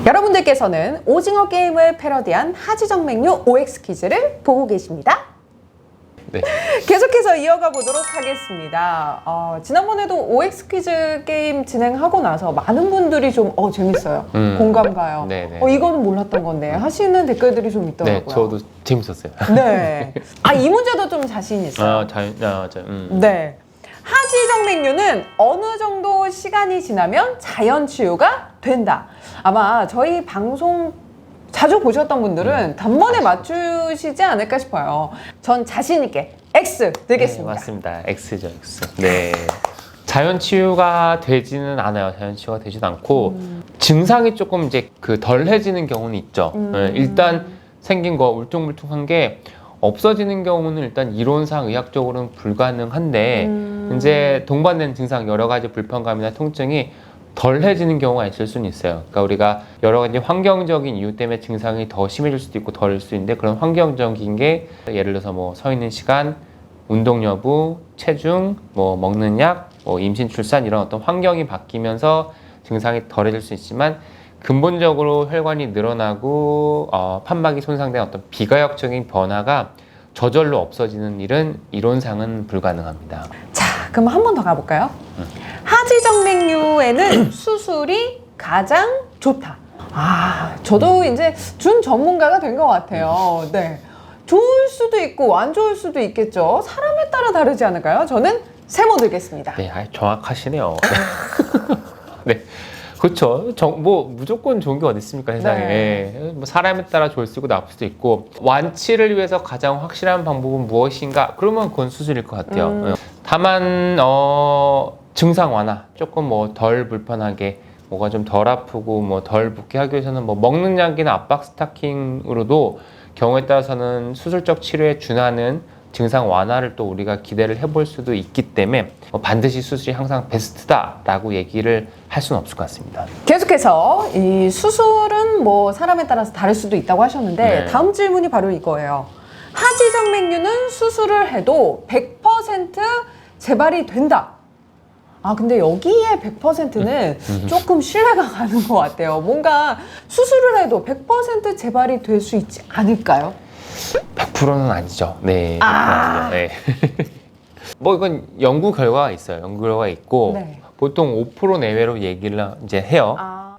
여러분들께서는 오징어 게임을 패러디한 하지정맥류 OX 퀴즈를 보고 계십니다. 네. 계속해서 이어가 보도록 하겠습니다. 지난번에도 OX 퀴즈 게임 진행하고 나서 많은 분들이 좀 재밌어요. 공감 가요. 네네. 이거는 몰랐던 건데 하시는 댓글들이 좀 있더라고요. 네, 저도 재밌었어요. 네. 이 문제도 좀 자신 있어요. 네. 하지정맥류는 어느 정도 시간이 지나면 자연 치유가 된다. 아마 저희 방송 자주 보셨던 분들은 단번에 맞추시지 않을까 싶어요. 전 자신 있게 X 드리겠습니다. 네, 맞습니다. X죠, X. 네. 자연 치유가 되지는 않아요. 자연 치유가 되지도 않고 증상이 조금 이제 덜해지는 경우는 있죠. 일단 생긴 거 울퉁불퉁한 게 없어지는 경우는 일단 이론상 의학적으로는 불가능한데 이제 동반된 증상 여러 가지 불편감이나 통증이 덜해지는 경우가 있을 수는 있어요. 그러니까 우리가 여러 가지 환경적인 이유 때문에 증상이 더 심해질 수도 있고 덜할 수도 있는데 그런 환경적인 게 예를 들어서 뭐 서 있는 시간, 운동 여부, 체중, 뭐 먹는 약, 뭐 임신 출산 이런 어떤 환경이 바뀌면서 증상이 덜해질 수 있지만 근본적으로 혈관이 늘어나고 판막이 손상된 어떤 비가역적인 변화가 저절로 없어지는 일은 이론상은 불가능합니다. 자, 그럼 한 번 더 가볼까요? 하지정맥류에는 수술이 가장 좋다. 저도 이제 준 전문가가 된 것 같아요. 네. 좋을 수도 있고 안 좋을 수도 있겠죠. 사람에 따라 다르지 않을까요? 저는 세모 들겠습니다. 네, 정확하시네요. 네. 그렇죠. 뭐 무조건 좋은 게 어디 있습니까, 세상에. 네. 뭐 사람에 따라 좋을 수도 있고 나쁠 수도 있고 완치를 위해서 가장 확실한 방법은 무엇인가? 그러면 그건 수술일 것 같아요. 다만 증상 완화, 조금 뭐 덜 불편하게 뭐가 좀 덜 아프고 뭐 덜 붓게 하기 위해서는 뭐 먹는 약이나 압박 스타킹으로도 경우에 따라서는 수술적 치료에 준하는 증상 완화를 또 우리가 기대를 해볼 수도 있기 때문에 반드시 수술이 항상 베스트다라고 얘기를 할 수는 없을 것 같습니다. 계속해서 이 수술은 뭐 사람에 따라서 다를 수도 있다고 하셨는데 네. 다음 질문이 바로 이거예요. 하지정맥류는 수술을 해도 100% 재발이 된다. 근데 여기에 100%는 조금 신뢰가 가는 것 같아요. 뭔가 수술을 해도 100% 재발이 될 수 있지 않을까요? 100%는 아니죠. 네. 100%는 아니죠. 네. 뭐 이건 연구 결과가 있어요. 연구 결과가 있고 네. 보통 5% 내외로 얘기를 이제 해요.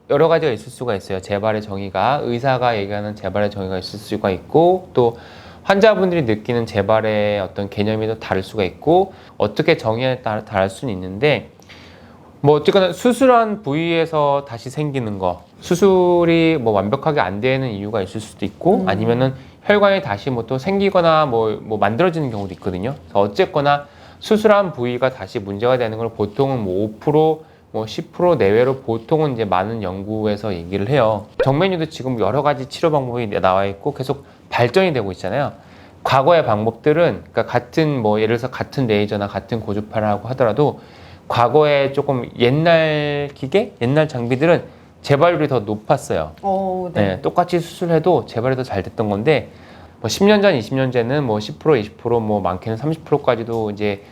여러 가지가 있을 수가 있어요. 재발의 정의가 의사가 얘기하는 재발의 정의가 있을 수가 있고 또 환자분들이 느끼는 재발의 어떤 개념이 또 다를 수가 있고 어떻게 정의에 따라 다를 수는 있는데 뭐 어쨌거나 수술한 부위에서 다시 생기는 거 수술이 뭐 완벽하게 안 되는 이유가 있을 수도 있고 아니면은 혈관이 다시 뭐 또 생기거나 뭐 만들어지는 경우도 있거든요. 그래서 어쨌거나 수술한 부위가 다시 문제가 되는 걸 보통은 뭐 5%, 뭐 10% 내외로 보통은 이제 많은 연구에서 얘기를 해요. 정맥류도 지금 여러 가지 치료 방법이 나와 있고 계속 발전이 되고 있잖아요. 과거의 방법들은 그러니까 같은 뭐 예를 들어서 같은 레이저나 같은 고주파라고 하더라도 과거에 조금 옛날 기계, 옛날 장비들은 재발률이 더 높았어요. 네, 똑같이 수술해도 재발이 더 잘 됐던 건데 뭐 10년 전, 20년 전에는 뭐 10%, 20%, 뭐 많게는 30%까지도 이제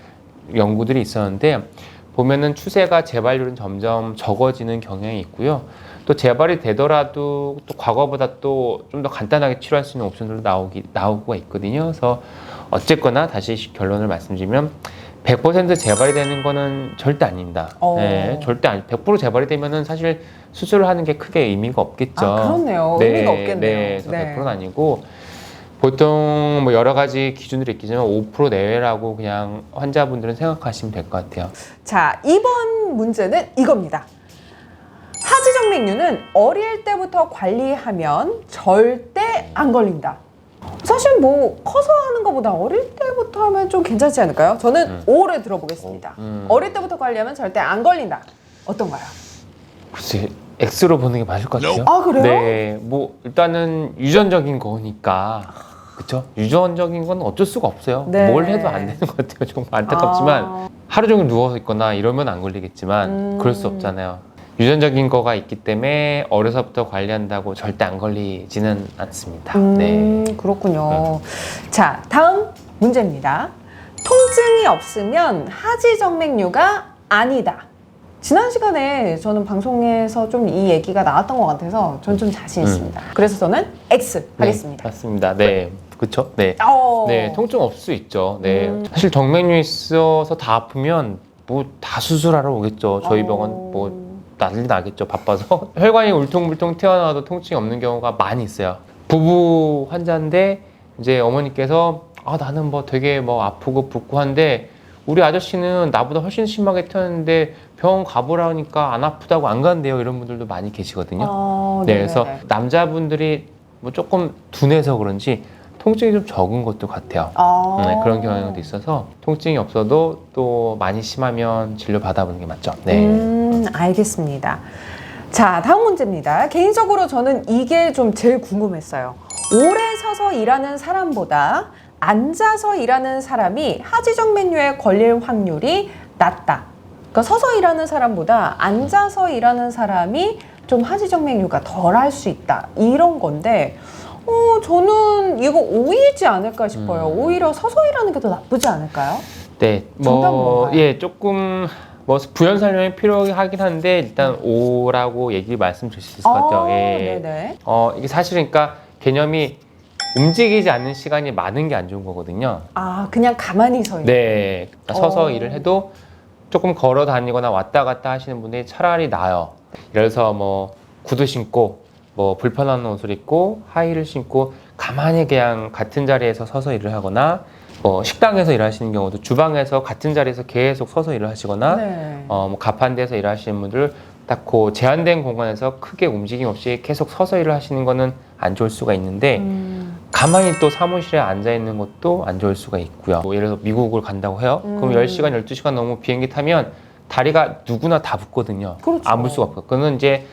연구들이 있었는데 보면은 추세가 재발률은 점점 적어지는 경향이 있고요. 또 재발이 되더라도 또 과거보다 또 좀 더 간단하게 치료할 수 있는 옵션들도 나오고 있거든요. 그래서 어쨌거나 다시 결론을 말씀드리면 100% 재발이 되는 거는 절대 아닙니다. 네, 절대 100% 재발이 되면은 사실 수술을 하는 게 크게 의미가 없겠죠. 그렇네요. 네, 의미가 없겠네요. 네, 100%는 아니고 보통 뭐 여러 가지 기준들이 있겠지만 5% 내외라고 그냥 환자분들은 생각하시면 될 것 같아요. 자, 이번 문제는 이겁니다. 하지정맥류는 어릴 때부터 관리하면 절대 안 걸린다. 사실 뭐 커서 하는 것보다 어릴 때부터 하면 좀 괜찮지 않을까요? 저는 O를 들어보겠습니다. 어릴 때부터 관리하면 절대 안 걸린다. 어떤가요? 글쎄 X로 보는 게 맞을 것 같아요. 그래요? 네, 뭐 일단은 유전적인 거니까 그렇죠? 유전적인 건 어쩔 수가 없어요. 네. 뭘 해도 안 되는 것 같아요. 좀 안타깝지만 하루 종일 누워 있거나 이러면 안 걸리겠지만 그럴 수 없잖아요. 유전적인 거가 있기 때문에 어려서부터 관리한다고 절대 안 걸리지는 않습니다. 네. 그렇군요. 자, 다음 문제입니다. 통증이 없으면 하지정맥류가 아니다. 지난 시간에 저는 방송에서 좀 이 얘기가 나왔던 것 같아서 전 좀 자신 있습니다. 그래서 저는 X 하겠습니다. 네, 맞습니다. 네. 그렇죠. 네. 네, 통증 없을 수 있죠. 네. 사실 정맥류 있어서 다 아프면 뭐 다 수술하러 오겠죠. 저희 병원 뭐 난리 나겠죠. 바빠서. 혈관이 울퉁불퉁 튀어나와도 통증이 없는 경우가 많이 있어요. 부부 환자인데 이제 어머니께서 나는 뭐 되게 뭐 아프고 붓고 한데 우리 아저씨는 나보다 훨씬 심하게 튀었는데 병원 가보라니까 안 아프다고 안 간대요. 이런 분들도 많이 계시거든요. 네, 그래서 남자분들이 뭐 조금 둔해서 그런지 통증이 좀 적은 것도 같아요. 네, 그런 경향도 있어서 통증이 없어도 또 많이 심하면 진료 받아보는 게 맞죠. 네. 알겠습니다. 자, 다음 문제입니다. 개인적으로 저는 이게 좀 제일 궁금했어요. 오래 서서 일하는 사람보다 앉아서 일하는 사람이 하지정맥류에 걸릴 확률이 낮다. 그러니까 서서 일하는 사람보다 앉아서 일하는 사람이 좀 하지정맥류가 덜 할 수 있다. 이런 건데 저는 이거 오이지 않을까 싶어요. 오히려 서서 일하는 게 더 나쁘지 않을까요? 네, 조금 부연 설명이 필요하긴 한데 일단 O라고 말씀드릴 수 있을 것 같아요. 네네. 이게 사실 그러니까 개념이 움직이지 않는 시간이 많은 게 안 좋은 거거든요. 그냥 가만히 서 있는. 네, 그러니까 서서 일을 해도 조금 걸어 다니거나 왔다 갔다 하시는 분들이 차라리 나아요. 예를 들어서 뭐 구두 신고 불편한 옷을 입고 하이힐을 신고 가만히 그냥 같은 자리에서 서서 일을 하거나 식당에서 일하시는 경우도 주방에서 같은 자리에서 계속 서서 일을 하시거나 가판대에서 일하시는 분들 딱 그 제한된 공간에서 크게 움직임 없이 계속 서서 일을 하시는 거는 안 좋을 수가 있는데 가만히 또 사무실에 앉아 있는 것도 안 좋을 수가 있고요. 예를 들어서 미국을 간다고 해요. 그럼 10시간, 12시간 넘고 비행기 타면 다리가 누구나 다 붓거든요. 그렇죠. 안 붓 수가 없고. 그거는 이제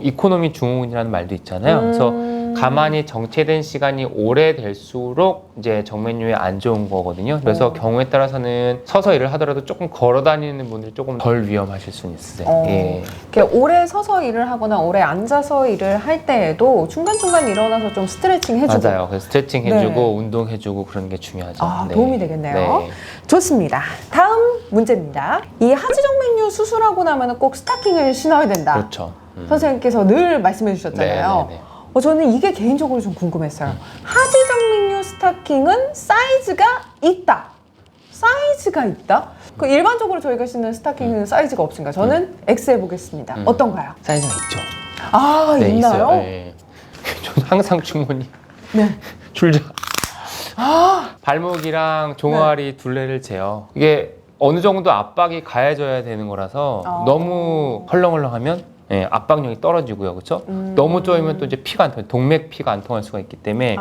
이코노미 증후군이라는 말도 있잖아요. 그래서 가만히 정체된 시간이 오래될수록 이제 정맥류에 안 좋은 거거든요. 그래서 경우에 따라서는 서서 일을 하더라도 조금 걸어 다니는 분들이 조금 덜 위험하실 수는 있어요. 이렇게 오래 서서 일을 하거나 오래 앉아서 일을 할 때에도 중간중간 일어나서 좀 스트레칭 해주고. 맞아요. 그래서 스트레칭 해주고 운동해주고 그런 게 중요하죠. 도움이 되겠네요. 좋습니다. 다음 문제입니다. 이 하지정맥류 수술하고 나면 꼭 스타킹을 신어야 된다. 그렇죠. 선생님께서 늘 말씀해 주셨잖아요. 저는 이게 개인적으로 좀 궁금했어요. 하지정맥류 스타킹은 사이즈가 있다. 사이즈가 있다? 일반적으로 저희가 신는 스타킹은 사이즈가 없으니까 저는 X 해보겠습니다. 어떤가요? 사이즈가 있죠. 있나요? 있어요. 네. 저는 항상 주머니 줄자 발목이랑 종아리 둘레를 재요. 이게 어느 정도 압박이 가해져야 되는 거라서 너무 헐렁헐렁하면 압박력이 떨어지고요, 그렇죠? 너무 쪼이면 또 이제 피가 안 통, 동맥 피가 안 통할 수가 있기 때문에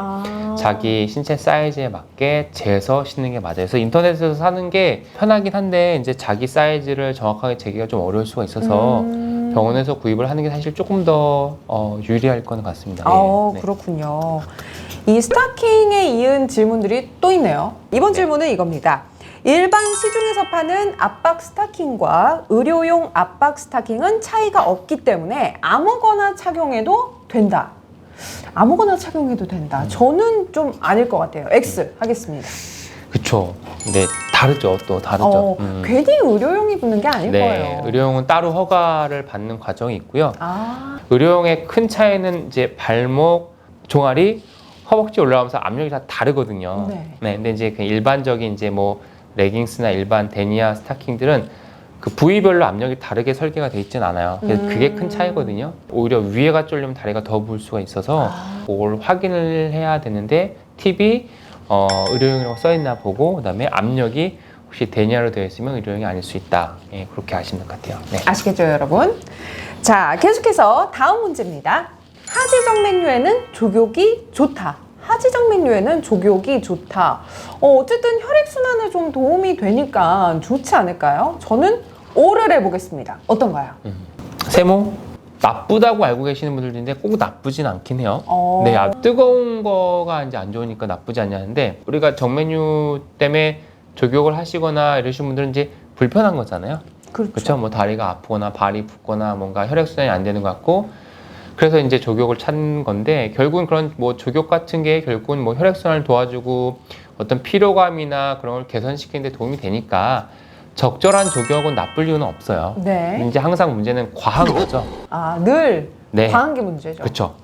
자기 신체 사이즈에 맞게 재서 신는 게 맞아요. 그래서 인터넷에서 사는 게 편하긴 한데 이제 자기 사이즈를 정확하게 재기가 좀 어려울 수가 있어서 병원에서 구입을 하는 게 사실 조금 더 유리할 것 같습니다. 그렇군요. 이 스타킹에 이은 질문들이 또 있네요. 이번 질문은 이겁니다. 일반 시중에서 파는 압박 스타킹과 의료용 압박 스타킹은 차이가 없기 때문에 아무거나 착용해도 된다. 아무거나 착용해도 된다. 저는 좀 아닐 것 같아요. X 하겠습니다. 그렇죠. 네, 다르죠. 또 다르죠. 괜히 의료용이 붙는 게 아닐 거예요. 의료용은 따로 허가를 받는 과정이 있고요. 의료용의 큰 차이는 이제 발목, 종아리, 허벅지 올라가면서 압력이 다 다르거든요. 근데 이제 그 일반적인 이제 레깅스나 일반 데니아 스타킹들은 그 부위별로 압력이 다르게 설계가 돼 있진 않아요. 그래서 그게 큰 차이거든요. 오히려 위에가 쫄리면 다리가 더 부을 수가 있어서 그걸 확인을 해야 되는데 팁이 의료용이라고 써 있나 보고 그다음에 압력이 혹시 데니아로 되어 있으면 의료용이 아닐 수 있다. 그렇게 아시면 될 것 같아요. 아시겠죠, 여러분? 자, 계속해서 다음 문제입니다. 하지정맥류에는 족욕이 좋다. 하지정맥류에는 족욕이 좋다. 어쨌든 혈액순환에 좀 도움이 되니까 좋지 않을까요? 저는 O를 해보겠습니다. 어떤가요? 세모? 나쁘다고 알고 계시는 분들도 있는데 꼭 나쁘진 않긴 해요. 뜨거운 거가 이제 안 좋으니까 나쁘지 않냐는데 우리가 정맥류 때문에 족욕을 하시거나 이러신 분들은 이제 불편한 거잖아요. 그렇죠. 다리가 아프거나 발이 붓거나 뭔가 혈액순환이 안 되는 것 같고 그래서 이제 족욕을 찾는 건데 결국은 그런 족욕 같은 게 결국은 혈액순환을 도와주고 어떤 피로감이나 그런 걸 개선시키는 데 도움이 되니까 적절한 조격은 나쁠 이유는 없어요. 네. 이제 항상 문제는 과한 거죠. 아, 늘 네. 과한 게 문제죠. 그렇죠.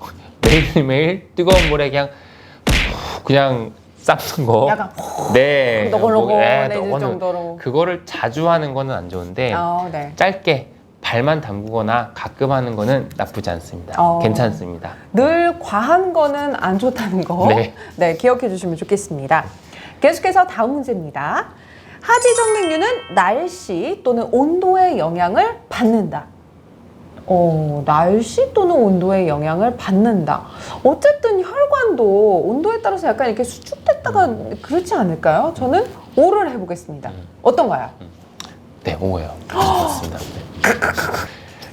매일매일 뜨거운 물에 그냥 삶는 거. 약간 네. 너글너글해질 너글너글. 정도로. 그거를 자주 하는 거는 안 좋은데 네. 짧게 발만 담그거나 가끔 하는 거는 나쁘지 않습니다. 괜찮습니다. 늘 과한 거는 안 좋다는 거. 네. 네, 기억해 주시면 좋겠습니다. 계속해서 다음 문제입니다. 하지정맥류는 날씨 또는 온도의 영향을 받는다. 날씨 또는 온도의 영향을 받는다. 어쨌든 혈관도 온도에 따라서 약간 이렇게 수축됐다가 그렇지 않을까요? 저는 O를 해보겠습니다. 어떤가요? 네, O예요. 좋습니다.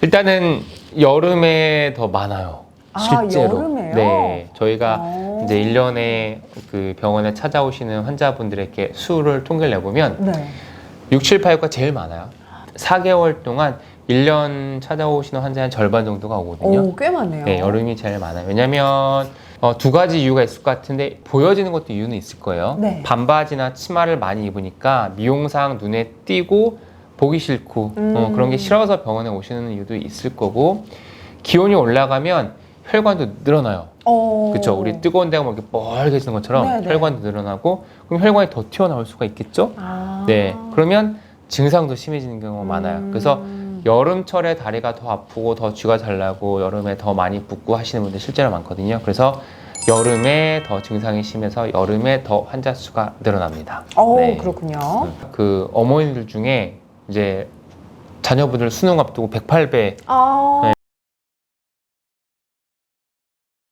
일단은 여름에 더 많아요. 실제로. 여름에요? 네, 저희가 이제 1년에 그 병원에 찾아오시는 환자분들에게 수를 통계를 내보면 네. 6, 7, 8가 제일 많아요. 4개월 동안 1년 찾아오시는 환자의 절반 정도가 오거든요. 꽤 많네요. 네, 여름이 제일 많아요. 왜냐면 두 가지 이유가 있을 것 같은데 보여지는 것도 이유는 있을 거예요. 네. 반바지나 치마를 많이 입으니까 미용상 눈에 띄고 보기 싫고 그런 게 싫어서 병원에 오시는 이유도 있을 거고, 기온이 올라가면 혈관도 늘어나요. 그렇죠. 우리 뜨거운 데가 뭐 이렇게 뻘개지는 것처럼 네네. 혈관도 늘어나고, 그럼 혈관이 더 튀어나올 수가 있겠죠. 네, 그러면 증상도 심해지는 경우가 많아요. 그래서 여름철에 다리가 더 아프고 더 쥐가 잘 나고 여름에 더 많이 붓고 하시는 분들 실제로 많거든요. 그래서 여름에 더 증상이 심해서 여름에 더 환자 수가 늘어납니다. 네. 그렇군요. 그 어머니들 중에 이제 자녀분들 수능 앞두고 108배